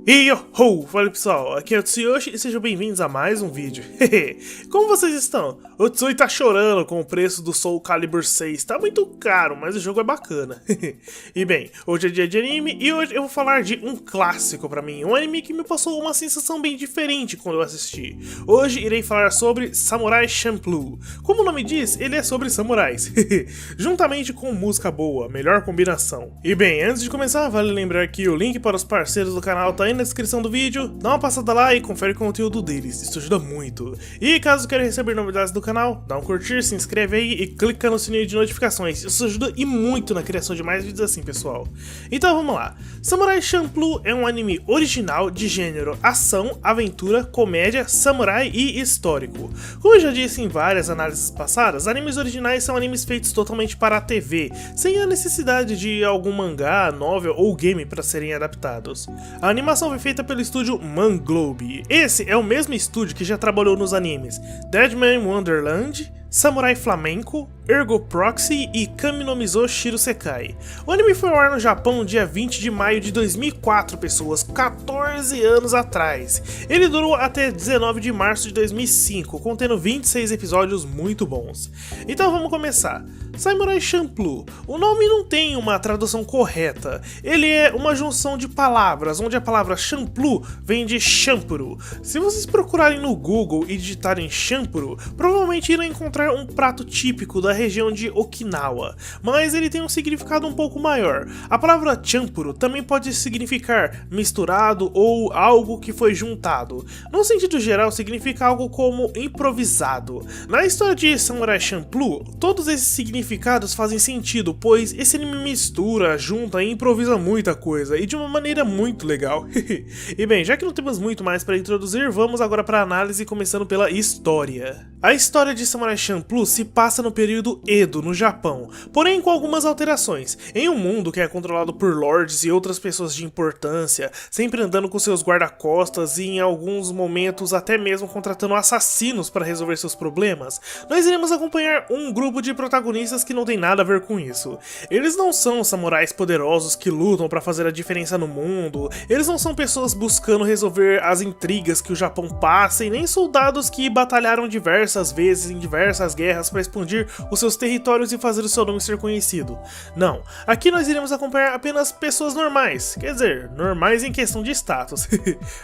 Yo! Fala pessoal, aqui é o Tsuyoshi e sejam bem-vindos a mais um vídeo. Como vocês estão? O Tsui tá chorando com o preço do Soul Calibur 6, tá muito caro, mas o jogo é bacana. E bem, hoje é dia de anime e hoje eu vou falar de um clássico pra mim, um anime que me passou uma sensação bem diferente quando eu assisti. Hoje irei falar sobre Samurai Champloo. Como o nome diz, ele é sobre samurais. Juntamente com música boa, melhor combinação. E bem, antes de começar, vale lembrar que o link para os parceiros do canal tá aí na descrição do vídeo, dá uma passada lá e confere o conteúdo deles, isso ajuda muito. E caso queira receber novidades do canal, dá um curtir, se inscreve aí e clica no sininho de notificações, isso ajuda e muito na criação de mais vídeos assim, pessoal. Então vamos lá, Samurai Champloo é um anime original de gênero ação, aventura, comédia, samurai e histórico. Como eu já disse em várias análises passadas, animes originais são animes feitos totalmente para a TV, sem a necessidade de algum mangá, novel ou game para serem adaptados. A animação foi feita pelo estúdio Manglobe. Esse é o mesmo estúdio que já trabalhou nos animes Deadman Wonderland, Samurai Flamenco, Ergo Proxy e Kami no Mizo Shirusekai. O anime foi ao ar no Japão no dia 20 de maio de 2004, pessoas, 14 anos atrás. Ele durou até 19 de março de 2005, contendo 26 episódios muito bons. Então vamos começar. Samurai Champloo. O nome não tem uma tradução correta. Ele é uma junção de palavras, onde a palavra Champloo vem de champuru. Se vocês procurarem no Google e digitarem champuru, provavelmente irão encontrar um prato típico da região de Okinawa, mas ele tem um significado um pouco maior. A palavra champuru também pode significar misturado ou algo que foi juntado. No sentido geral, significa algo como improvisado. Na história de Samurai Champloo, todos esses significados fazem sentido, pois esse anime mistura, junta e improvisa muita coisa, e de uma maneira muito legal. E bem, já que não temos muito mais para introduzir, vamos agora para a análise, começando pela história. A história de Samurai Champloo se passa no período Edo, no Japão, porém com algumas alterações. Em um mundo que é controlado por lords e outras pessoas de importância, sempre andando com seus guarda-costas e em alguns momentos até mesmo contratando assassinos para resolver seus problemas, nós iremos acompanhar um grupo de protagonistas que não tem nada a ver com isso. Eles não são samurais poderosos que lutam para fazer a diferença no mundo, eles não são pessoas buscando resolver as intrigas que o Japão passa e nem soldados que batalharam diversas vezes em diversas guerras para expandir os seus territórios e fazer o seu nome ser conhecido. Não, aqui nós iremos acompanhar apenas pessoas normais, quer dizer, normais em questão de status.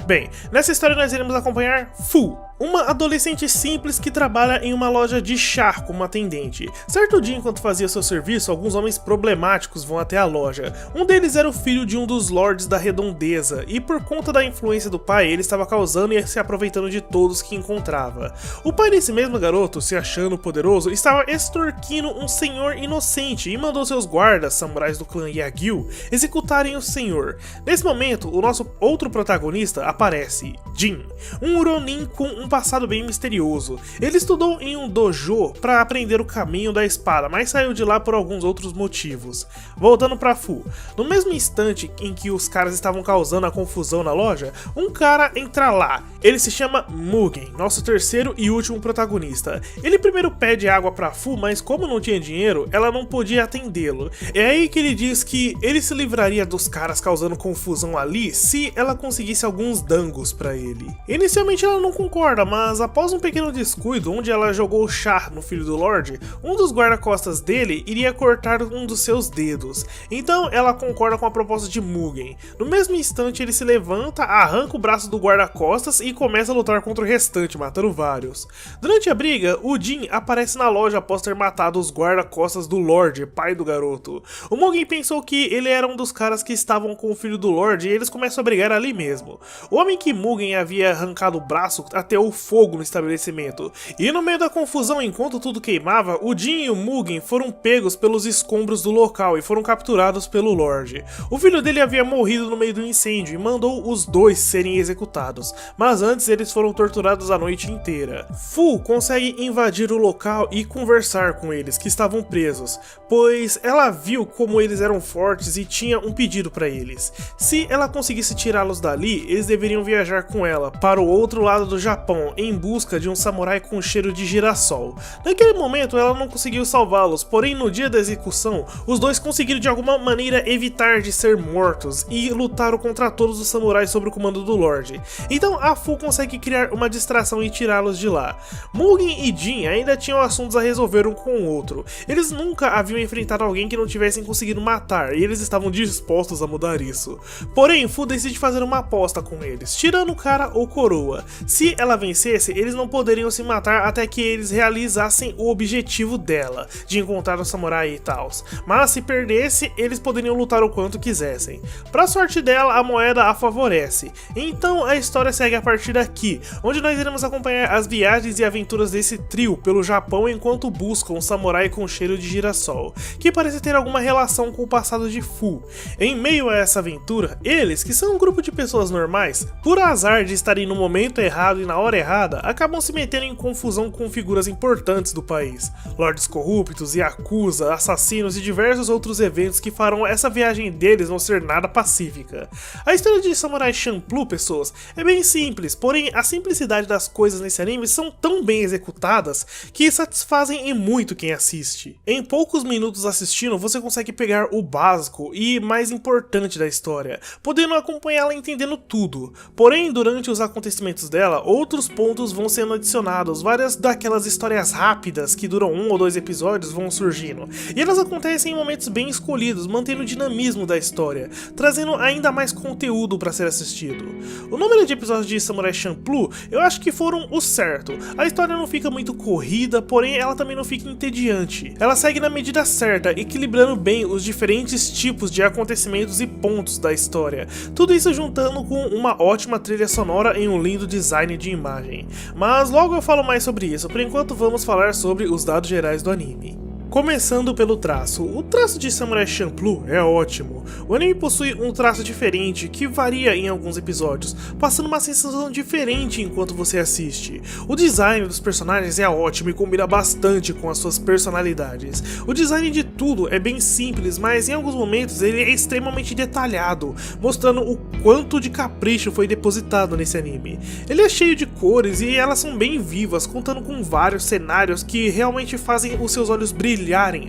Bem, nessa história nós iremos acompanhar Fu, uma adolescente simples que trabalha em uma loja de chá como atendente. Certo dia, enquanto fazia seu serviço, alguns homens problemáticos vão até a loja. Um deles era o filho de um dos lords da redondeza, e por conta da influência do pai, ele estava causando e se aproveitando de todos que encontrava. O pai desse mesmo garoto, se achando poderoso, estava extorquindo um senhor inocente e mandou seus guardas, samurais do clã Yagyu, executarem o senhor. Nesse momento, o nosso outro protagonista aparece, Jin, um Ronin com um passado bem misterioso. Ele estudou em um dojo para aprender o caminho da espada, mas saiu de lá por alguns outros motivos. Voltando pra Fu, no mesmo instante em que os caras estavam causando a confusão na loja, um cara entra lá. Ele se chama Mugen, nosso terceiro e último protagonista. Ele primeiro pede água pra Fu, mas como não tinha dinheiro, ela não podia atendê-lo. É aí que ele diz que ele se livraria dos caras causando confusão ali se ela conseguisse alguns dangos pra ele. Inicialmente ela não concorda, mas após um pequeno descuido onde ela jogou chá no filho do Lorde, um dos guarda-costas dele iria cortar um dos seus dedos. Então ela concorda com a proposta de Mugen. No mesmo instante ele se levanta, arranca o braço do guarda-costas e começa a lutar contra o restante, matando vários. Durante a briga, o Jin aparece na loja após ter matado os guarda-costas do Lorde, pai do garoto. O Mugen pensou que ele era um dos caras que estavam com o filho do Lorde e eles começam a brigar ali mesmo. O homem que Mugen havia arrancado o braço ateou fogo no estabelecimento, e no meio da confusão, enquanto tudo queimava, o Jin e o Mugen foram pegos pelos escombros do local e foram capturados pelo Lorde. O filho dele havia morrido no meio do incêndio e mandou os dois serem executados, mas antes eles foram torturados a noite inteira. Fu consegue invadir o local e conversar com eles, que estavam presos, pois ela viu como eles eram fortes e tinha um pedido para eles. Se ela conseguisse tirá-los dali, eles deveriam viajar com ela para o outro lado do Japão, Japão em busca de um samurai com cheiro de girassol. Naquele momento ela não conseguiu salvá-los, porém no dia da execução, os dois conseguiram de alguma maneira evitar de ser mortos e lutaram contra todos os samurais sob o comando do Lorde. Então a Fu consegue criar uma distração e tirá-los de lá. Mugen e Jin ainda tinham assuntos a resolver um com o outro. Eles nunca haviam enfrentado alguém que não tivessem conseguido matar, e eles estavam dispostos a mudar isso. Porém, Fu decide fazer uma aposta com eles, tirando o cara ou coroa. Se ela vencesse, eles não poderiam se matar até que eles realizassem o objetivo dela, de encontrar o samurai e tal. Mas se perdesse, eles poderiam lutar o quanto quisessem. Pra sorte dela, a moeda a favorece. Então a história segue a partir daqui, onde nós iremos acompanhar as viagens e aventuras desse trio pelo Japão enquanto buscam um samurai com cheiro de girassol, que parece ter alguma relação com o passado de Fu. Em meio a essa aventura, eles, que são um grupo de pessoas normais, por azar de estarem no momento errado e na hora errada, acabam se metendo em confusão com figuras importantes do país, lordes corruptos, yakuza, assassinos e diversos outros eventos que farão essa viagem deles não ser nada pacífica. A história de Samurai Champloo, pessoas, é bem simples, porém a simplicidade das coisas nesse anime são tão bem executadas que satisfazem em muito quem assiste. Em poucos minutos assistindo, você consegue pegar o básico e mais importante da história, podendo acompanhá-la entendendo tudo. Porém, durante os acontecimentos dela, outros pontos vão sendo adicionados, várias daquelas histórias rápidas que duram 1 ou 2 episódios vão surgindo, e elas acontecem em momentos bem escolhidos, mantendo o dinamismo da história, trazendo ainda mais conteúdo para ser assistido. O número de episódios de Samurai Champloo, eu acho que foram o certo. A história não fica muito corrida, porém ela também não fica entediante. Ela segue na medida certa, equilibrando bem os diferentes tipos de acontecimentos e pontos da história. Tudo isso juntando com uma ótima trilha sonora e um lindo design de imagem. Mas logo eu falo mais sobre isso, por enquanto vamos falar sobre os dados gerais do anime. Começando pelo traço, o traço de Samurai Champloo é ótimo. O anime possui um traço diferente que varia em alguns episódios, passando uma sensação diferente enquanto você assiste. O design dos personagens é ótimo e combina bastante com as suas personalidades. O design de tudo é bem simples, mas em alguns momentos ele é extremamente detalhado, mostrando o quanto de capricho foi depositado nesse anime. Ele é cheio de cores e elas são bem vivas, contando com vários cenários que realmente fazem os seus olhos brilharem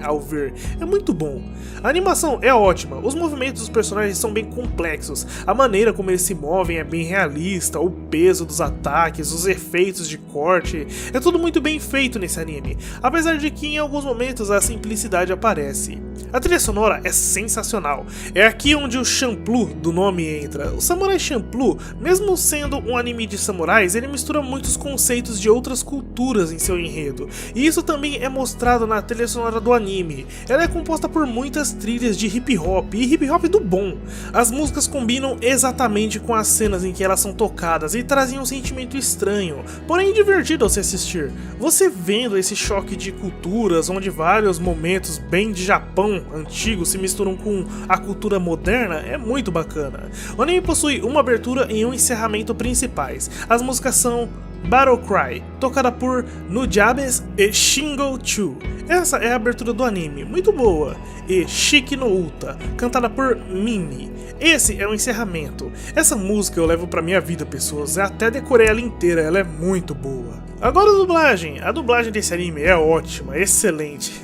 ao ver. É muito bom. A animação é ótima, os movimentos dos personagens são bem complexos, a maneira como eles se movem é bem realista, o peso dos ataques, os efeitos de corte, é tudo muito bem feito nesse anime, apesar de que em alguns momentos a simplicidade aparece. A trilha sonora é sensacional, é aqui onde o Champloo do nome entra. O Samurai Champloo, mesmo sendo um anime de samurais, ele mistura muitos conceitos de outras culturas em seu enredo, e isso também é mostrado na trilha sonora do anime. Ela é composta por muitas trilhas de hip hop, e hip hop do bom. As músicas combinam exatamente com as cenas em que elas são tocadas e trazem um sentimento estranho, porém divertido ao se assistir. Você vendo esse choque de culturas, onde vários momentos bem de Japão antigo se misturam com a cultura moderna, é muito bacana. O anime possui uma abertura e um encerramento principais. As músicas são Battle Cry, tocada por Nujabes e Shingo Chu. Essa é a abertura do anime, muito boa. E Shiki no Uta, cantada por Mimi. Esse é o encerramento. Essa música eu levo pra minha vida, pessoas. Eu até decorei ela inteira, ela é muito boa. Agora a dublagem. A dublagem desse anime é ótima, excelente.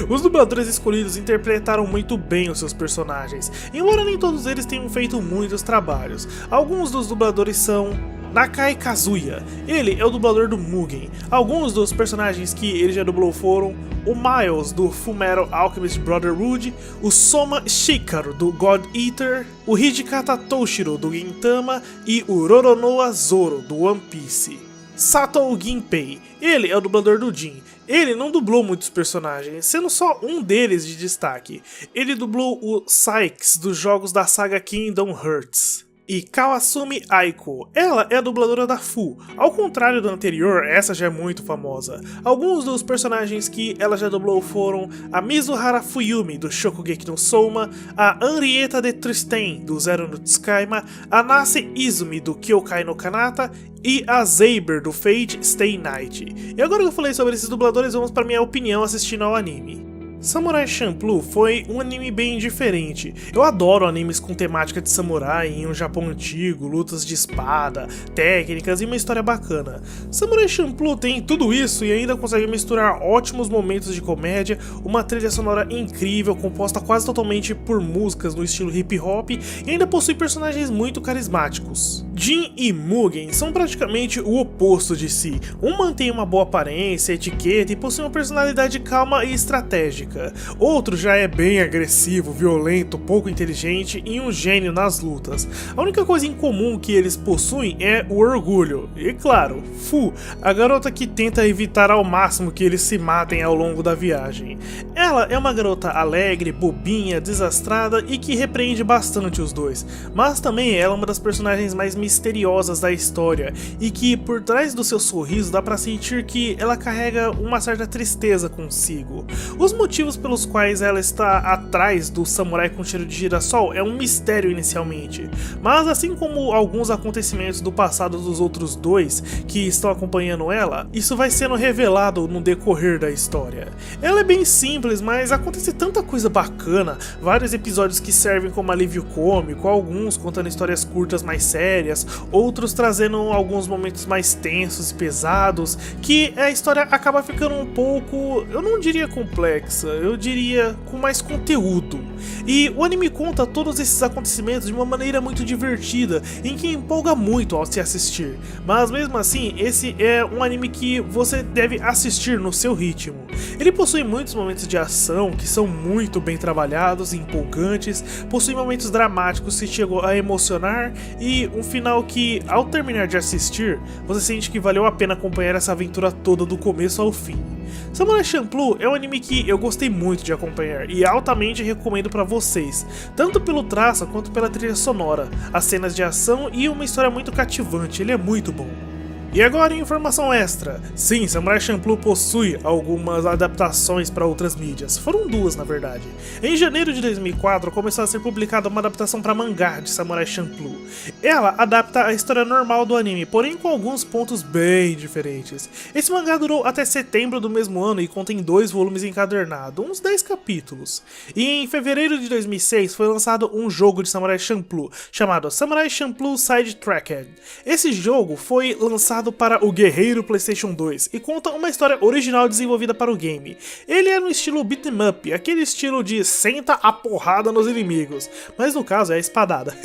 Os dubladores escolhidos interpretaram muito bem os seus personagens, embora nem todos eles tenham feito muitos trabalhos. Alguns dos dubladores são Nakai Kazuya, ele é o dublador do Mugen. Alguns dos personagens que ele já dublou foram o Miles do Fullmetal Alchemist Brotherhood, o Soma Shikaru do God Eater, o Hijikata Toshiro do Gintama e o Roronoa Zoro do One Piece. Sato Ginpei, ele é o dublador do Jin. Ele não dublou muitos personagens, sendo só um deles de destaque. Ele dublou o Sykes dos jogos da saga Kingdom Hearts. E Kawasumi Aiko, ela é a dubladora da Fu. Ao contrário do anterior, essa já é muito famosa. Alguns dos personagens que ela já dublou foram a Mizuhara Fuyumi do Shokugeki no Soma, a Henrietta de Tristane do Zero no Tsukaima, a Nase Izumi do Kyokai no Kanata e a Saber do Fate Stay Night. E agora que eu falei sobre esses dubladores, vamos para minha opinião assistindo ao anime. Samurai Champloo foi um anime bem diferente. Eu adoro animes com temática de samurai em um Japão antigo, lutas de espada, técnicas e uma história bacana. Samurai Champloo tem tudo isso e ainda consegue misturar ótimos momentos de comédia, uma trilha sonora incrível composta quase totalmente por músicas no estilo hip hop e ainda possui personagens muito carismáticos. Jin e Mugen são praticamente o oposto de si. Um mantém uma boa aparência, etiqueta e possui uma personalidade calma e estratégica. Outro já é bem agressivo, violento, pouco inteligente e um gênio nas lutas. A única coisa em comum que eles possuem é o orgulho. E claro, Fu, a garota que tenta evitar ao máximo que eles se matem ao longo da viagem. Ela é uma garota alegre, bobinha, desastrada e que repreende bastante os dois, mas também ela é uma das personagens mais misteriosas da história e que por trás do seu sorriso dá pra sentir que ela carrega uma certa tristeza consigo. Os motivos pelos quais ela está atrás do samurai com cheiro de girassol é um mistério inicialmente, mas assim como alguns acontecimentos do passado dos outros dois que estão acompanhando ela, isso vai sendo revelado no decorrer da história. Ela é bem simples, mas acontece tanta coisa bacana, vários episódios que servem como alívio cômico, alguns contando histórias curtas mais sérias, outros trazendo alguns momentos mais tensos e pesados, que a história acaba ficando um pouco, eu não diria complexa, eu diria com mais conteúdo. E o anime conta todos esses acontecimentos de uma maneira muito divertida, em que empolga muito ao se assistir. Mas mesmo assim, esse é um anime que você deve assistir no seu ritmo. Ele possui muitos momentos de ação que são muito bem trabalhados e empolgantes, possui momentos dramáticos que chegam a emocionar e um final que, ao terminar de assistir, você sente que valeu a pena acompanhar essa aventura toda do começo ao fim. Samurai Champloo é um anime que eu gostei muito de acompanhar e altamente recomendo pra vocês, tanto pelo traço quanto pela trilha sonora, as cenas de ação e uma história muito cativante, ele é muito bom. E agora informação extra, sim, Samurai Champloo possui algumas adaptações para outras mídias, foram duas na verdade. Em janeiro de 2004 começou a ser publicada uma adaptação para mangá de Samurai Champloo. Ela adapta a história normal do anime, porém com alguns pontos bem diferentes. Esse mangá durou até setembro do mesmo ano e contém 2 volumes encadernados, uns 10 capítulos. E em fevereiro de 2006 foi lançado um jogo de Samurai Champloo, chamado Samurai Champloo Sidetracked. Esse jogo foi lançado para o Guerreiro PlayStation 2 e conta uma história original desenvolvida para o game. Ele é no estilo beat'em up, aquele estilo de senta a porrada nos inimigos, mas no caso é a espadada.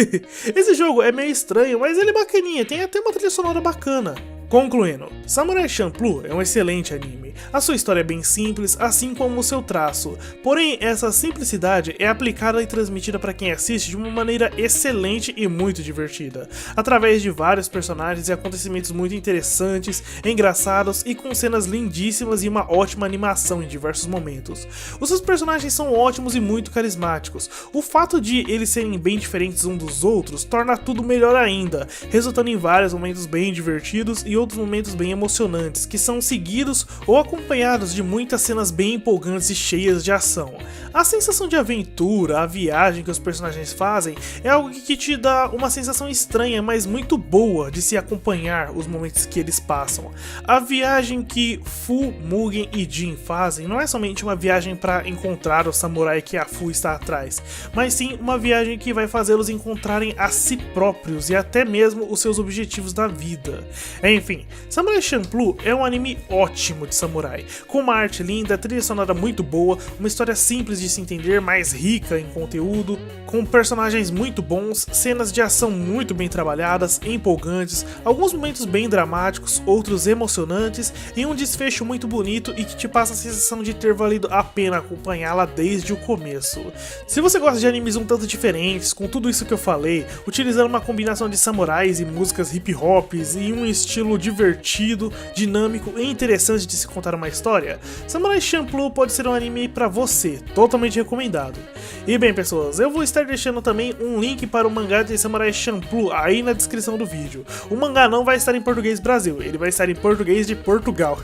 Esse jogo é meio estranho, mas ele é bacaninha, tem até uma trilha sonora bacana. Concluindo, Samurai Champloo é um excelente anime. A sua história é bem simples, assim como o seu traço. Porém, essa simplicidade é aplicada e transmitida para quem assiste de uma maneira excelente e muito divertida, através de vários personagens e acontecimentos muito interessantes, engraçados e com cenas lindíssimas e uma ótima animação em diversos momentos. Os seus personagens são ótimos e muito carismáticos. O fato de eles serem bem diferentes uns dos outros torna tudo melhor ainda, resultando em vários momentos bem divertidos e outros momentos bem emocionantes, que são seguidos ou acompanhados de muitas cenas bem empolgantes e cheias de ação. A sensação de aventura, a viagem que os personagens fazem é algo que te dá uma sensação estranha, mas muito boa de se acompanhar os momentos que eles passam. A viagem que Fu, Mugen e Jin fazem não é somente uma viagem para encontrar o samurai que a Fu está atrás, mas sim uma viagem que vai fazê-los encontrarem a si próprios e até mesmo os seus objetivos da vida. Enfim, Samurai Champloo é um anime ótimo de samurai, com uma arte linda, trilha sonora muito boa, uma história simples de se entender, mais rica em conteúdo, com personagens muito bons, cenas de ação muito bem trabalhadas, empolgantes, alguns momentos bem dramáticos, outros emocionantes e um desfecho muito bonito e que te passa a sensação de ter valido a pena acompanhá-la desde o começo. Se você gosta de animes um tanto diferentes, com tudo isso que eu falei, utilizando uma combinação de samurais e músicas hip hops e um estilo divertido, dinâmico e interessante de se contar uma história, Samurai Champloo pode ser um anime pra você, totalmente recomendado. E bem pessoas, eu vou estar deixando também um link para o mangá de Samurai Champloo aí na descrição do vídeo. O mangá não vai estar em português Brasil, ele vai estar em português de Portugal,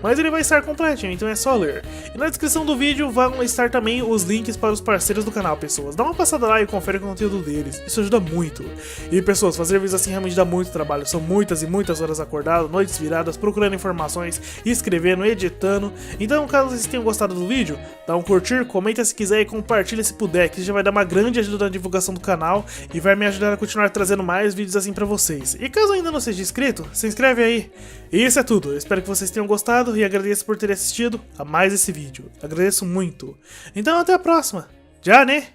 mas ele vai estar completinho, então é só ler. E na descrição do vídeo vão estar também os links para os parceiros do canal, pessoas. Dá uma passada lá e confere o conteúdo deles, isso ajuda muito. E pessoas, fazer vídeos assim realmente dá muito trabalho, são muitas e muitas horas horas acordado, noites viradas, procurando informações, escrevendo, editando. Então, caso vocês tenham gostado do vídeo, dá um curtir, comenta se quiser e compartilha se puder, que já vai dar uma grande ajuda na divulgação do canal e vai me ajudar a continuar trazendo mais vídeos assim pra vocês. E caso ainda não seja inscrito, se inscreve aí. E isso é tudo, eu espero que vocês tenham gostado e agradeço por terem assistido a mais esse vídeo. Agradeço muito. Então até a próxima. Já, né?